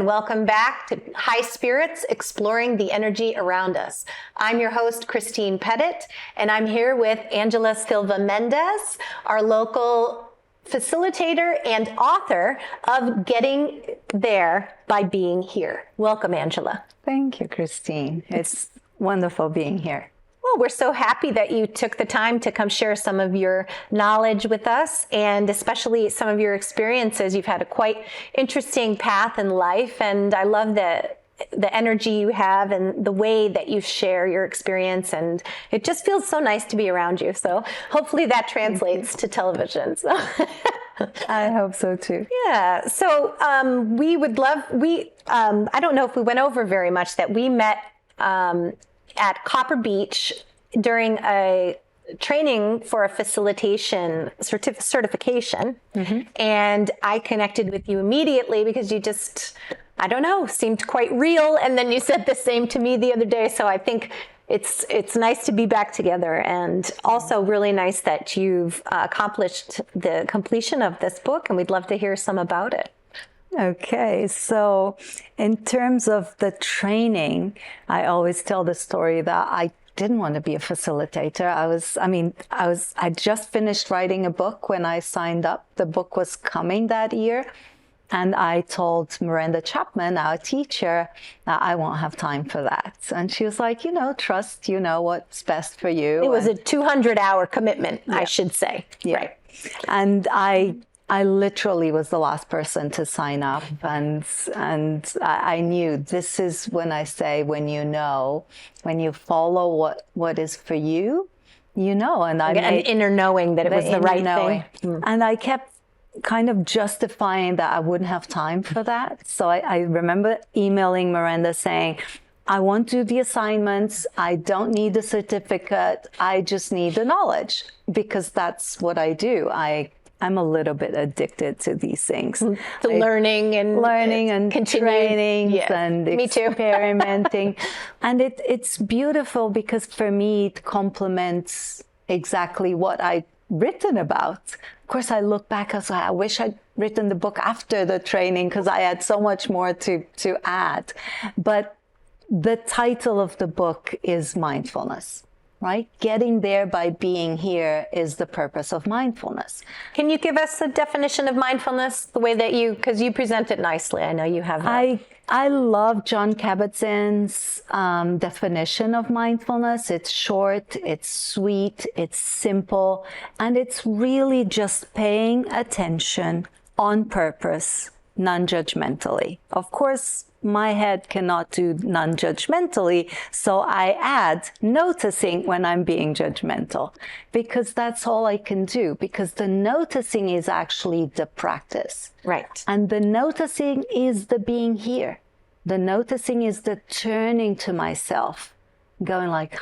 welcome back to High Spirits, Exploring the Energy Around Us. I'm your host, Christine Pettit, and I'm here with Angela Silva Mendez, our local facilitator and author of Getting There by Being Here. Welcome, Angela. Thank you, Christine. It's wonderful being here. Well, we're so happy that you took the time to come share some of your knowledge with us, and especially some of your experiences. You've had a quite interesting path in life, and I love the energy you have and the way that you share your experience, and it just feels so nice to be around you. So hopefully that translates to television. So. I hope so too. Yeah. So we would love, I don't know if we went over very much that we met at Copper Beach during a training for a facilitation certification. Mm-hmm. And I connected with you immediately because you just, I don't know, seemed quite real. And then you said the same to me the other day. So I think it's nice to be back together, and also really nice that you've accomplished the completion of this book, and we'd love to hear some about it. Okay, so in terms of the training, I always tell the story that I didn't want to be a facilitator. I just finished writing a book when I signed up. The book was coming that year. And I told Miranda Chapman, our teacher, that I won't have time for that. And she was like, trust, what's best for you. It was a 200-hour commitment, yeah. I should say. Yeah. Right. And I literally was the last person to sign up. And I knew this is when I say, when you follow what is for you, And I an inner knowing that it was the right thing. And I kept kind of justifying that I wouldn't have time for that. So I remember emailing Miranda saying, I won't do the assignments. I don't need the certificate. I just need the knowledge, because that's what I do. I'm a little bit addicted to these things. To learning and training, yeah. And experimenting. And it's beautiful because for me, it complements exactly what I've written about. Of course, I look back, I wish I'd written the book after the training because I had so much more to add. But the title of the book is mindfulness, right? Getting there by being here is the purpose of mindfulness. Can you give us a definition of mindfulness, the way that because you present it nicely. I know you have that. I love John Kabat-Zinn's definition of mindfulness. It's short, it's sweet, it's simple, and it's really just paying attention on purpose, non-judgmentally. Of course, my head cannot do non-judgmentally, so I add noticing when I'm being judgmental, because that's all I can do, because the noticing is actually the practice. Right. And the noticing is the being here. The noticing is the turning to myself, going like,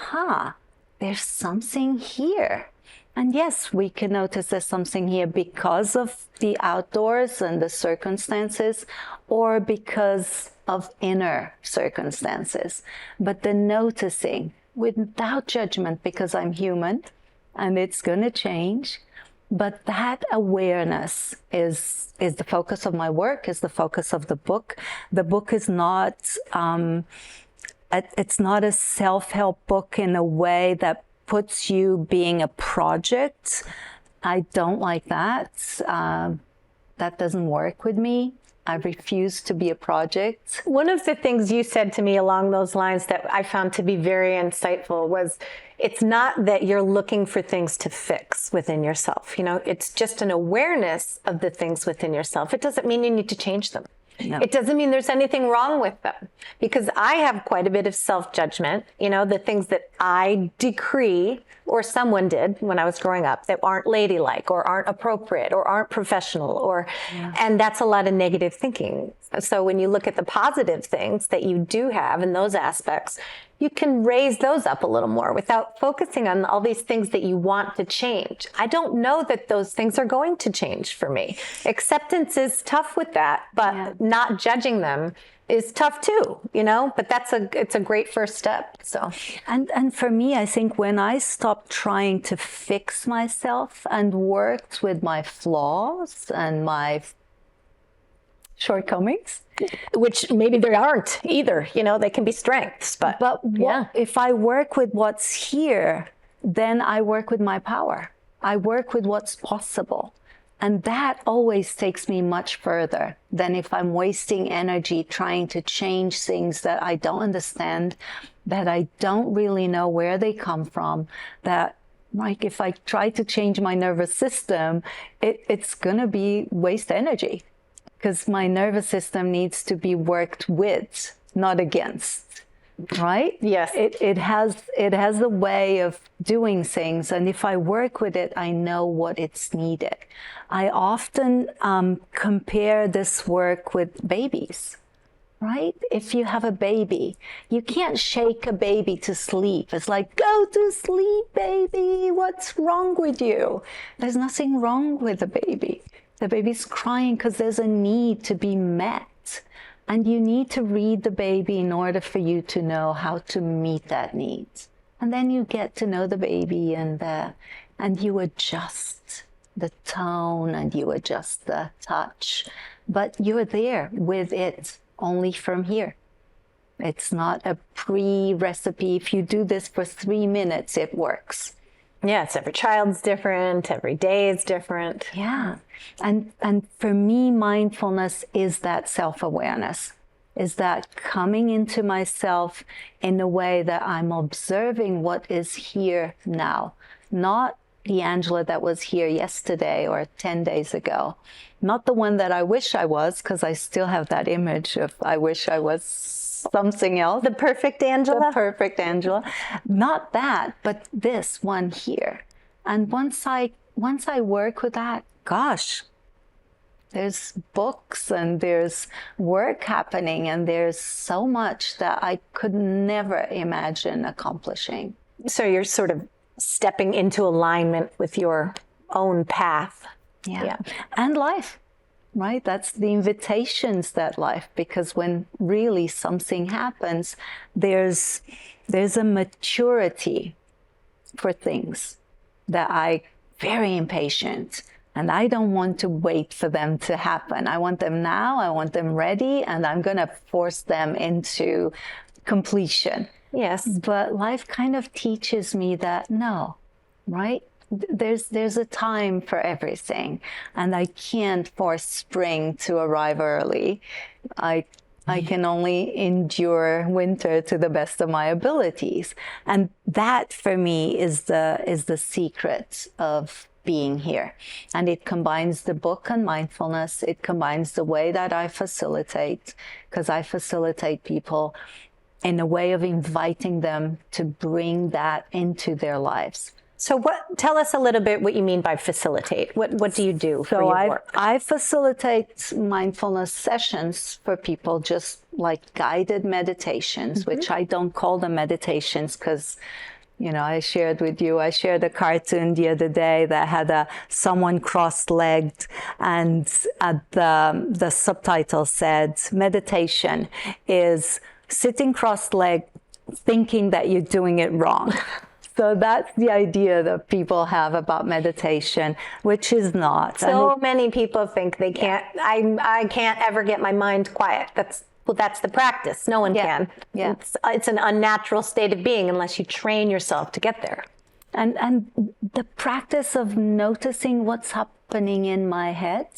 there's something here. And yes, we can notice there's something here because of the outdoors and the circumstances, or because of inner circumstances. But the noticing without judgment, because I'm human and it's going to change. But that awareness is the focus of my work, is the focus of the book. The book is not, it's not a self-help book in a way that puts you being a project. I don't like that. That doesn't work with me. I refuse to be a project. One of the things you said to me along those lines that I found to be very insightful was, it's not that you're looking for things to fix within yourself. It's just an awareness of the things within yourself. It doesn't mean you need to change them. No. It doesn't mean there's anything wrong with them, because I have quite a bit of self-judgment, the things that I decree or someone did when I was growing up that aren't ladylike or aren't appropriate or aren't professional and that's a lot of negative thinking. So when you look at the positive things that you do have in those aspects, you can raise those up a little more without focusing on all these things that you want to change. I don't know that those things are going to change for me. Acceptance is tough with that, but not judging them is tough too, but it's a great first step. So, and for me, I think when I stopped trying to fix myself and worked with my flaws and my shortcomings. Which maybe there aren't either. You know, they can be strengths, but If I work with what's here, then I work with my power. I work with what's possible. And that always takes me much further than if I'm wasting energy trying to change things that I don't understand, that I don't really know where they come from, that like if I try to change my nervous system, it's going to be waste energy because my nervous system needs to be worked with, not against. Right? Yes. It has a way of doing things, and if I work with it, I know what it's needed. I often compare this work with babies. Right? If you have a baby, you can't shake a baby to sleep. It's like, go to sleep, baby. What's wrong with you? There's nothing wrong with the baby. The baby's crying because there's a need to be met. And you need to read the baby in order for you to know how to meet that need. And then you get to know the baby and you adjust the tone and you adjust the touch. But you're there with it only from here. It's not a pre-recipe. If you do this for 3 minutes, it works. Yeah, it's every child's different, every day is different. Yeah. And for me, mindfulness is that self-awareness, is that coming into myself in a way that I'm observing what is here now, not the Angela that was here yesterday or 10 days ago, not the one that I wish I was, because I still have that image of I wish I was something else. The perfect Angela? The perfect Angela. Not that, but this one here. And once I work with that, gosh, there's books and there's work happening and there's so much that I could never imagine accomplishing. So you're sort of stepping into alignment with your own path. Yeah. And life. Right? That's the invitations that life, because when really something happens, there's a maturity for things that I very impatient and I don't want to wait for them to happen. I want them now, I want them ready, and I'm going to force them into completion. Yes. But life kind of teaches me that no, right? There's a time for everything, and I can't force spring to arrive early. I can only endure winter to the best of my abilities, and that for me is the secret of being here. And it combines the book and mindfulness. It combines the way that I facilitate, because I facilitate people in a way of inviting them to bring that into their lives. So tell us a little bit what you mean by facilitate. What do you do for your work? I facilitate mindfulness sessions for people, just like guided meditations, which I don't call them meditations because, you know, I shared a cartoon the other day that had someone cross-legged, and the subtitle said, meditation is sitting cross-legged thinking that you're doing it wrong. So that's the idea that people have about meditation, which is not. So many people think they can't, I can't ever get my mind quiet. That's the practice. No one can. Yeah. It's an unnatural state of being unless you train yourself to get there. And the practice of noticing what's happening in my head,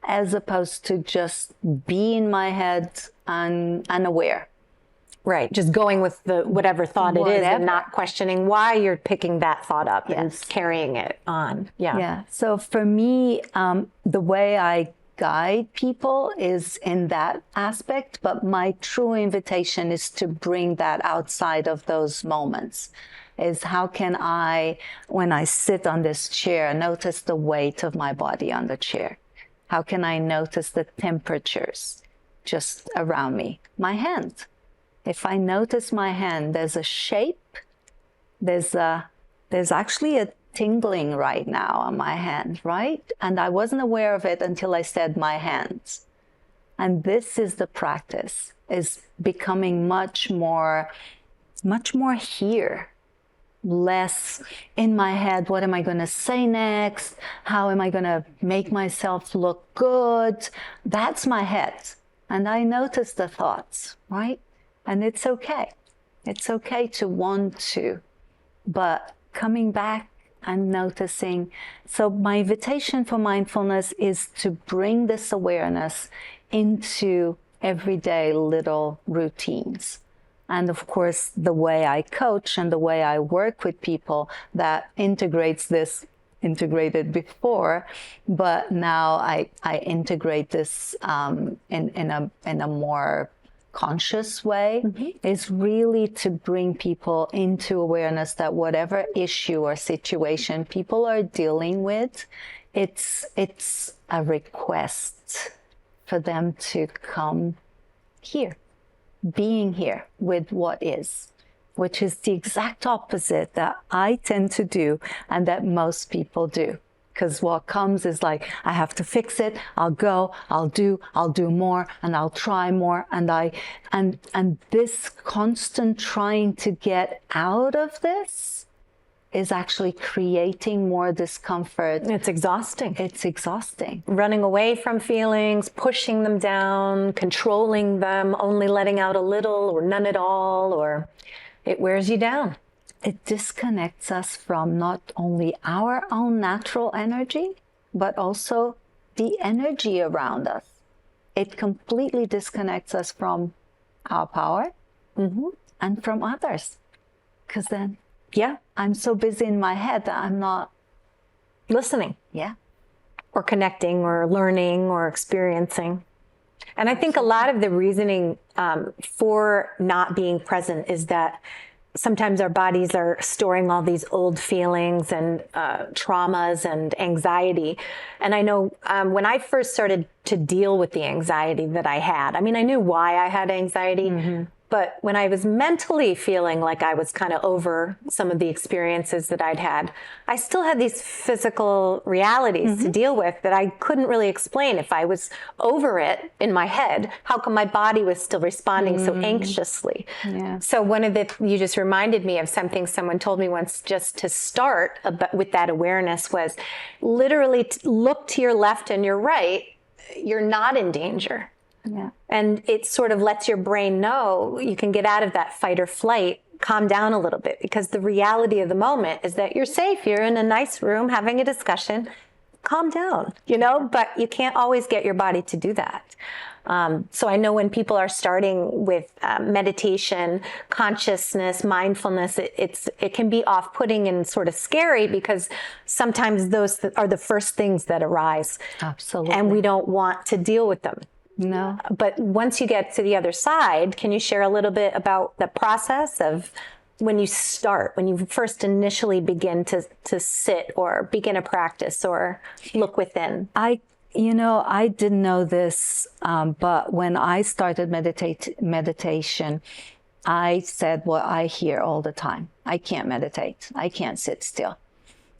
as opposed to just be in my head unaware. Right. Just going with whatever thought it is and not questioning why you're picking that thought up and carrying it on. Yeah. Yeah. So for me, the way I guide people is in that aspect, but my true invitation is to bring that outside of those moments. Is how can I, when I sit on this chair, notice the weight of my body on the chair? How can I notice the temperatures just around me? My hand. If I notice my hand, there's a shape, there's actually a tingling right now on my hand, right? And I wasn't aware of it until I said my hands. And this is the practice, is becoming much more here. less in my head. What am I going to say next? How am I going to make myself look good? That's my head. And I notice the thoughts, right? And it's okay. It's okay to want to, but coming back and noticing. So my invitation for mindfulness is to bring this awareness into everyday little routines. And of course, the way I coach and the way I work with people, that integrates this, integrated before, but now I integrate this in a more conscious way, is really to bring people into awareness that whatever issue or situation people are dealing with, it's a request for them to come here, being here with what is, which is the exact opposite that I tend to do and that most people do. Because what comes is like, I have to fix it, I'll go, I'll do more, and I'll try more. And this constant trying to get out of this is actually creating more discomfort. It's exhausting. It's exhausting. Running away from feelings, pushing them down, controlling them, only letting out a little or none at all, or it wears you down. It disconnects us from not only our own natural energy, but also the energy around us. It completely disconnects us from our power and from others. Because then, I'm so busy in my head that I'm not listening. Yeah. Or connecting or learning or experiencing. And I think a lot of the reasoning for not being present is that sometimes our bodies are storing all these old feelings and traumas and anxiety. And I know when I first started to deal with the anxiety that I had, I mean, I knew why I had anxiety, but when I was mentally feeling like I was kind of over some of the experiences that I'd had, I still had these physical realities to deal with that I couldn't really explain. If I was over it in my head, how come my body was still responding so anxiously? Yeah. So you just reminded me of something someone told me once, just to start with that awareness, was literally look to your left and your right. You're not in danger. Yeah. And it sort of lets your brain know you can get out of that fight or flight, calm down a little bit, because the reality of the moment is that you're safe. You're in a nice room having a discussion. Calm down, but you can't always get your body to do that. So I know when people are starting with meditation, consciousness, mindfulness, it can be off-putting and sort of scary, because sometimes those are the first things that arise. Absolutely. And we don't want to deal with them. No. But once you get to the other side, can you share a little bit about the process of when you first initially begin to sit or begin a practice or look within? I didn't know this, but when I started meditation, I said what I hear all the time. I can't meditate. I can't sit still.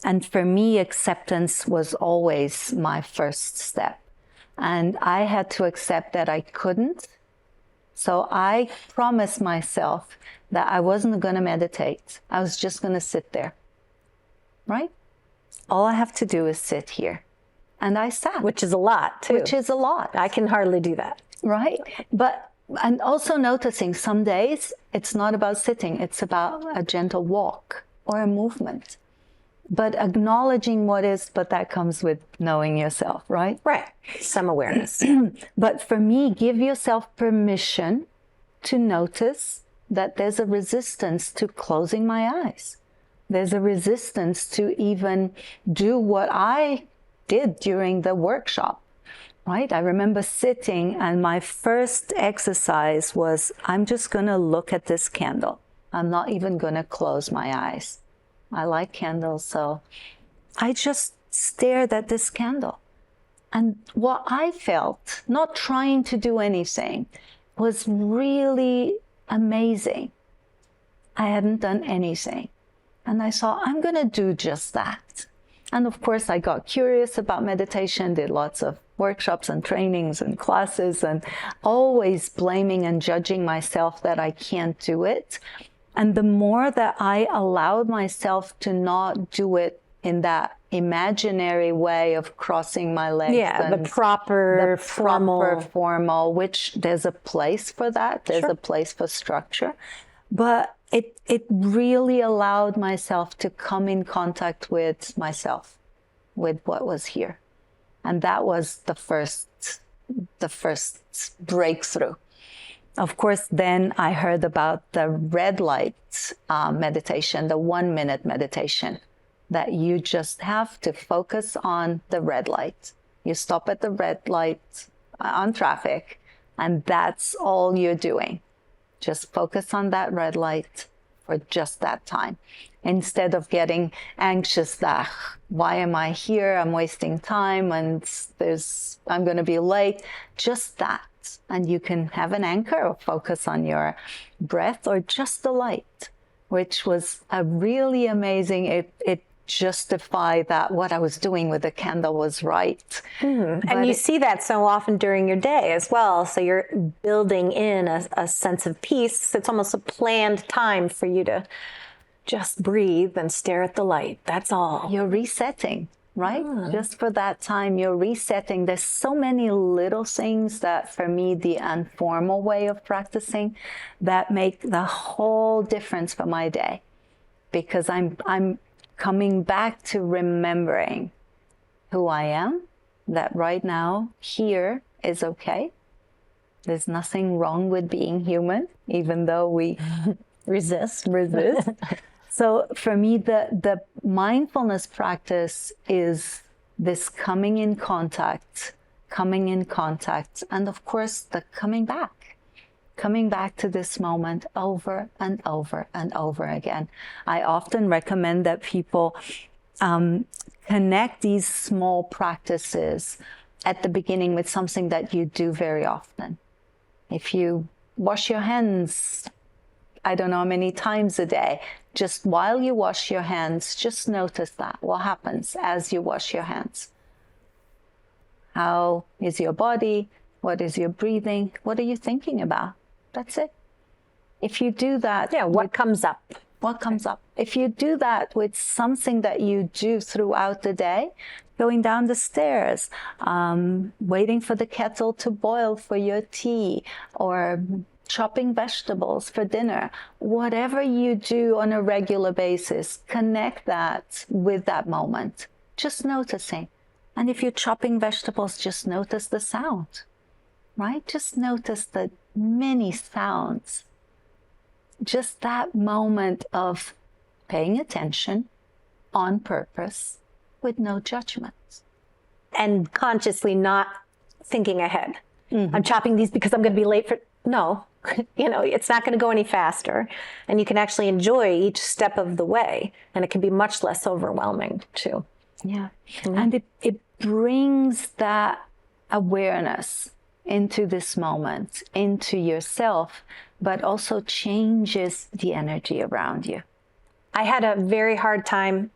And for me, acceptance was always my first step. And I had to accept that I couldn't. So I promised myself that I wasn't going to meditate. I was just going to sit there. Right? All I have to do is sit here. And I sat. Which is a lot, too. Which is a lot. I can hardly do that. Right? And also noticing some days it's not about sitting. It's about a gentle walk or a movement. But acknowledging what is, but that comes with knowing yourself, right? Right. Some awareness. But for me, give yourself permission to notice that there's a resistance to closing my eyes. There's a resistance to even do what I did during the workshop, right? I remember sitting, and my first exercise was, I'm just going to look at this candle. I'm not even going to close my eyes. I like candles, so I just stared at this candle. And what I felt, not trying to do anything, was really amazing. I hadn't done anything. And I thought, I'm going to do just that. And of course, I got curious about meditation, did lots of workshops and trainings and classes, and always blaming and judging myself that I can't do it. And the more that I allowed myself to not do it in that imaginary way of crossing my legs. Yeah, the proper formal, which there's a place for that. There's a place for structure. But it really allowed myself to come in contact with myself, with what was here. And that was the first breakthrough. Of course, then I heard about the red light meditation, the 1 minute meditation, that you just have to focus on the red light. You stop at the red light on traffic, and that's all you're doing. Just focus on that red light for just that time. Instead of getting anxious that, why am I here? I'm wasting time and I'm going to be late. Just that. And you can have an anchor or focus on your breath or just the light, which was a really amazing, it justified that what I was doing with the candle was right. And you see that so often during your day as well. So you're building in a sense of peace. It's almost a planned time for you to just breathe and stare at the light. That's all. You're resetting, right? Just for that time, you're resetting. There's so many little things that, for me, the informal way of practicing, that make the whole difference for my day. Because I'm coming back to remembering who I am, that right now, here is okay. There's nothing wrong with being human, even though we resist. So for me, the mindfulness practice is this coming in contact, and of course, the coming back to this moment over and over and over again. I often recommend that people connect these small practices at the beginning with something that you do very often. If you wash your hands, I don't know how many times a day, just while you wash your hands, just notice that. What happens as you wash your hands? How is your body? What is your breathing? What are you thinking about? That's it. If you do that... Yeah, what comes up? What comes up? If you do that with something that you do throughout the day, going down the stairs, waiting for the kettle to boil for your tea, or chopping vegetables for dinner, whatever you do on a regular basis, connect that with that moment. Just noticing. And if you're chopping vegetables, just notice the sound, right? Just notice the many sounds. Just that moment of paying attention on purpose with no judgment. And consciously not thinking ahead. I'm chopping these because I'm going to be late for... No. It's not going to go any faster, and you can actually enjoy each step of the way, and it can be much less overwhelming too. Yeah. And it brings that awareness into this moment, into yourself, but also changes the energy around you. I had a very hard time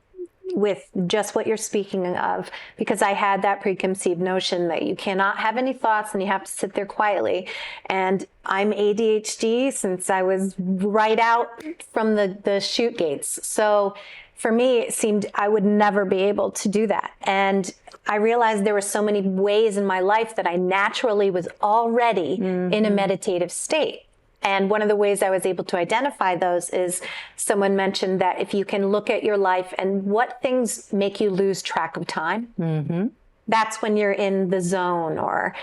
with just what you're speaking of, because I had that preconceived notion that you cannot have any thoughts and you have to sit there quietly. And I'm ADHD since I was right out from the chute gates. So for me, it seemed I would never be able to do that. And I realized there were so many ways in my life that I naturally was already in a meditative state. And one of the ways I was able to identify those is someone mentioned that if you can look at your life and what things make you lose track of time, that's when you're in the zone or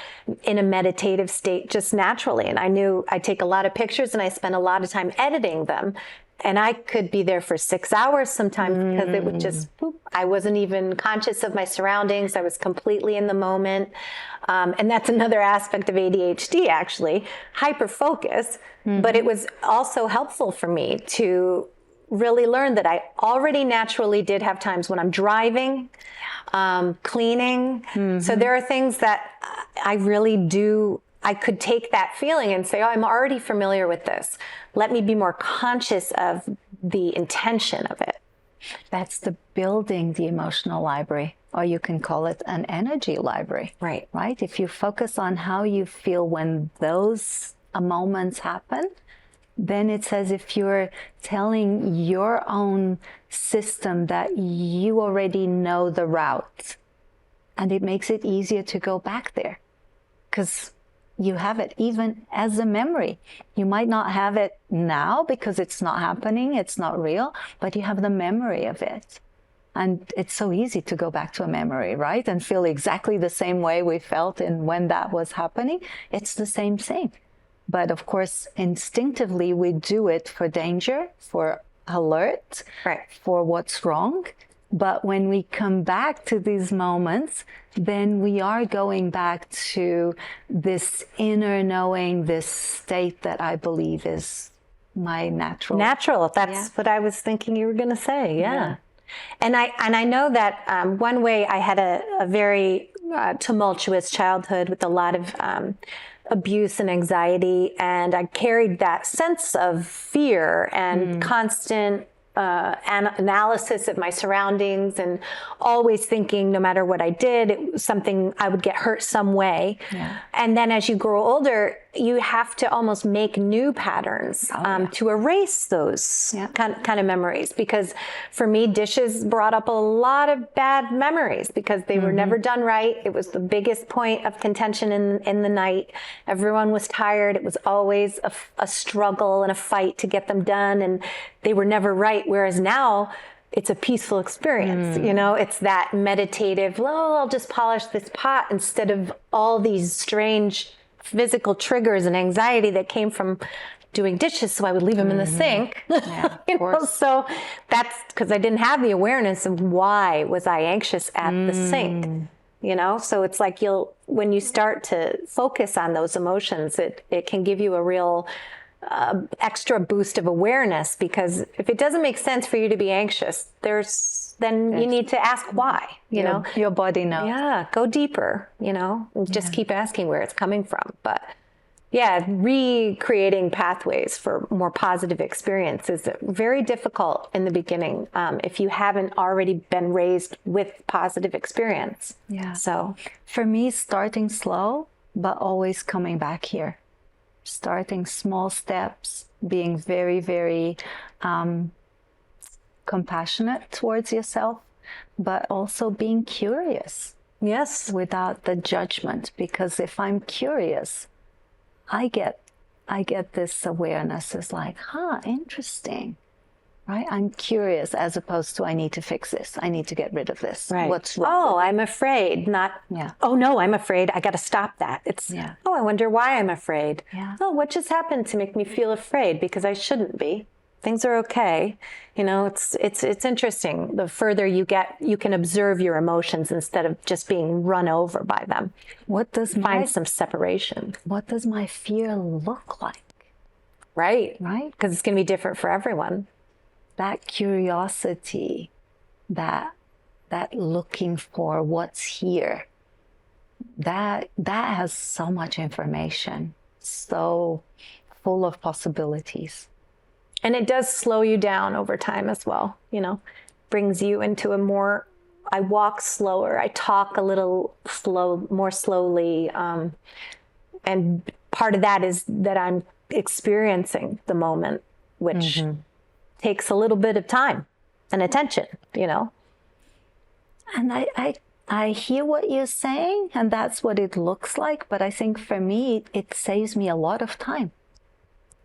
in a meditative state just naturally. And I knew I take a lot of pictures and I spend a lot of time editing them. And I could be there for 6 hours sometimes because it would just, I wasn't even conscious of my surroundings. I was completely in the moment. And that's another aspect of ADHD, actually, hyper focus. But it was also helpful for me to really learn that I already naturally did have times when I'm driving, cleaning. So there are things that I really do. I could take that feeling and say, oh, I'm already familiar with this. Let me be more conscious of the intention of it. That's the building the emotional library, or you can call it an energy library. Right. If you focus on how you feel when those moments happen, then it's as if you're telling your own system that you already know the route. And it makes it easier to go back there because you have it even as a memory. You might not have it now because it's not happening, it's not real, but you have the memory of it. And it's so easy to go back to a memory, right? And feel exactly the same way we felt in when that was happening. It's the same thing. But of course, instinctively, we do it for danger, for alert, Right. for what's wrong. But when we come back to these moments, then we are going back to this inner knowing, this state that I believe is my natural. Natural. That's what I was thinking you were going to say. Yeah. And I know that one way I had a very tumultuous childhood with a lot of abuse and anxiety, and I carried that sense of fear and constant analysis of my surroundings, and always thinking no matter what I did, it was something I would get hurt some way. Yeah. And then as you grow older, you have to almost make new patterns to erase those kind of memories. Because for me, dishes brought up a lot of bad memories because they were never done right. It was the biggest point of contention in the night. Everyone was tired. It was always a struggle and a fight to get them done, and they were never right. Whereas now, it's a peaceful experience. You know, it's that meditative, well, I'll just polish this pot, instead of all these strange physical triggers and anxiety that came from doing dishes, so I would leave them in the sink. Yeah, you know, so that's because I didn't have the awareness of why was I anxious at the sink. You know, so it's like when you start to focus on those emotions, it can give you a real extra boost of awareness, because if it doesn't make sense for you to be anxious, then you need to ask why, you know? Your body knows. Yeah, go deeper, you know, and just keep asking where it's coming from. But yeah, recreating pathways for more positive experience is very difficult in the beginning if you haven't already been raised with positive experience. Yeah. So for me, starting slow, but always coming back here. Starting small steps, being very, very compassionate towards yourself, but also being curious. yes, Without the judgment, because if I'm curious, I get this awareness. It's like, interesting, right? I'm curious, as opposed to I need to fix this. I need to get rid of this. right. What's wrong? Oh, I'm afraid. Not. Yeah. Oh no, I'm afraid. I got to stop that. It's. Yeah. Oh, I wonder why I'm afraid. Yeah. Oh, what just happened to make me feel afraid? Because I shouldn't be. Things are okay. You know, it's interesting. The further you get, you can observe your emotions instead of just being run over by them. What does Find some separation. What does my fear look like? Right. Right? Because it's going to be different for everyone. That curiosity, that looking for what's here, that has so much information, so full of possibilities. And it does slow you down over time as well, you know, brings you into I walk slower, I talk a little more slowly. And part of that is that I'm experiencing the moment, which takes a little bit of time and attention, you know. And I hear what you're saying, and that's what it looks like. But I think for me, it saves me a lot of time.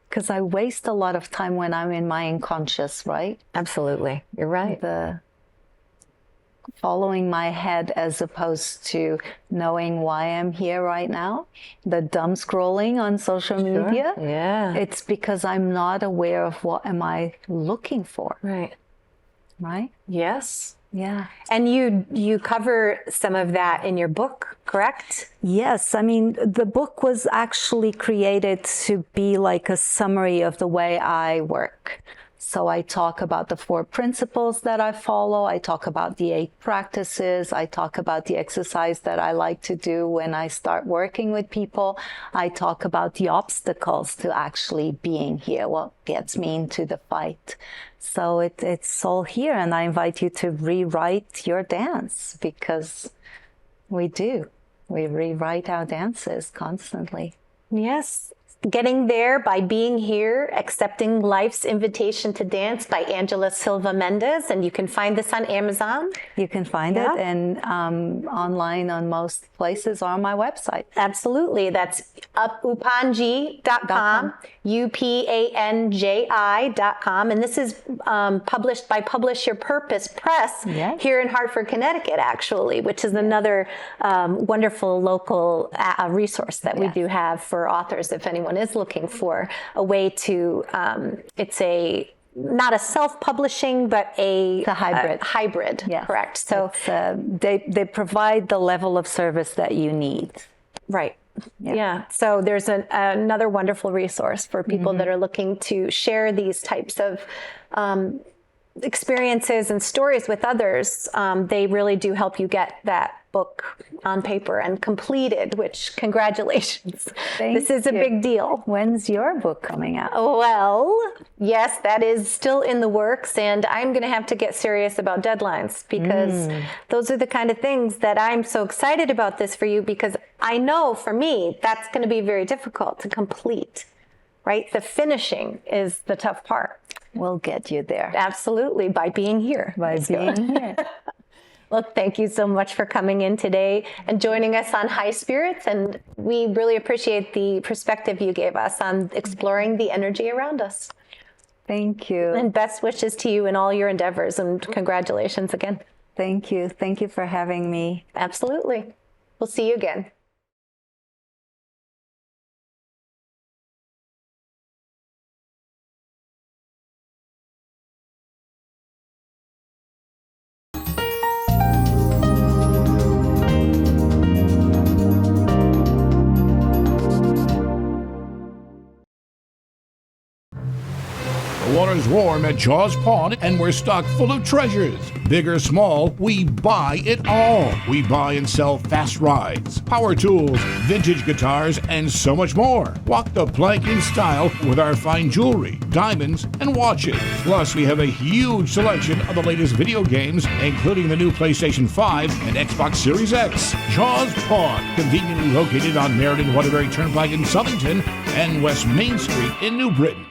Because I waste a lot of time when I'm in my unconscious, right? Absolutely. You're right. The following my head as opposed to knowing why I'm here right now. The dumb scrolling on social media. Yeah. It's because I'm not aware of what am I looking for. Right. Right? Yes. Yeah. And you cover some of that in your book, correct? Yes. I mean, the book was actually created to be like a summary of the way I work. So I talk about the 4 principles that I follow. I talk about the 8 practices. I talk about the exercise that I like to do when I start working with people. I talk about the obstacles to actually being here, what gets me into the fight. So it's all here, and I invite you to rewrite your dance, because we do. We rewrite our dances constantly. Yes. Getting There by Being Here, Accepting Life's Invitation to Dance by Angela Silva Mendez. And you can find this on Amazon. You can find it and online on most places or on my website. Absolutely. That's upanji.com, upanji.com. And this is published by Publish Your Purpose Press here in Hartford, Connecticut, actually, which is another wonderful local resource that we do have for authors if anyone is looking for a way to, it's not a self-publishing, but a hybrid. Hybrid, correct. So they provide the level of service that you need. Right. Yeah. So there's another wonderful resource for people that are looking to share these types of experiences and stories with others. They really do help you get that book on paper and completed, which congratulations. This is a big deal. When's your book coming out? Well, yes, that is still in the works, and I'm going to have to get serious about deadlines because those are the kind of things that I'm so excited about this for you, because I know for me that's going to be very difficult to complete, right? The finishing is the tough part. We'll get you there. Absolutely, by being here. By being here. Well, thank you so much for coming in today and joining us on High Spirits. And we really appreciate the perspective you gave us on exploring the energy around us. Thank you. And best wishes to you in all your endeavors. And congratulations again. Thank you. Thank you for having me. Absolutely. We'll see you again. The water's warm at Jaws Pond, and we're stocked full of treasures. Big or small, we buy it all. We buy and sell fast rides, power tools, vintage guitars, and so much more. Walk the plank in style with our fine jewelry, diamonds, and watches. Plus, we have a huge selection of the latest video games, including the new PlayStation 5 and Xbox Series X. Jaws Pond, conveniently located on Meriden Waterbury Turnpike in Southington and West Main Street in New Britain.